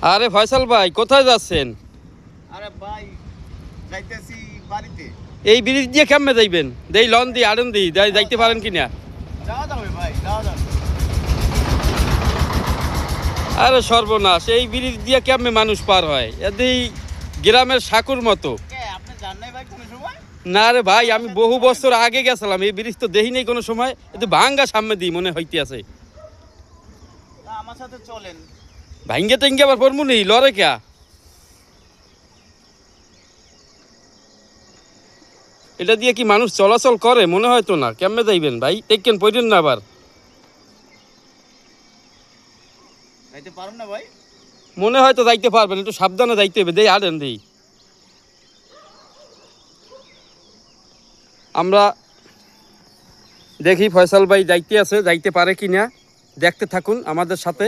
আরে ফয়সাল ভাই কোথায় যাচ্ছেন? আরে ভাই যাইতেছি বাড়িতে। এই ব্রিজ দিয়ে কেমনে যাইবেন? দেই লন দি আড়ন দি যাইতে পারেন কিনা? যাওয়া যাবে ভাই, যাওয়া যাবে। আরে সর্বনাশ, এই ব্রিজ দিয়ে কেমনে মানুষ পার হয়? এদি গ্রামের সাকুর মতো। আপনি জান নাই ভাই কোনো সময়? না রে ভাই, আমি বহু বছর আগে গেছিলাম, এই ব্রিজ তো দেখি নাই কোনো সময়। এতে ভাঙ্গা সামনে দিই মনে হইতে আছে। আমার সাথে চলেন। ভাঙ্গে টেঙ্গে আবার পড়মু নি লরে কে? এটা দিয়ে কি মানুষ চলাচল করে? মনে হয় তো না। কেমনে যাইবেন ভাই? টেকেন পড়েন না আবার। যাইতে পারুন না ভাই? মনে হয় তো যাইতে পারবেন, একটু সাবধানে যাইতে হবে। দেই আড়েন দেই। আমরা দেখি ফয়সাল ভাই যাইতে আছে, যাইতে পারে কিনা। দেখতে থাকুন আমাদের সাথে।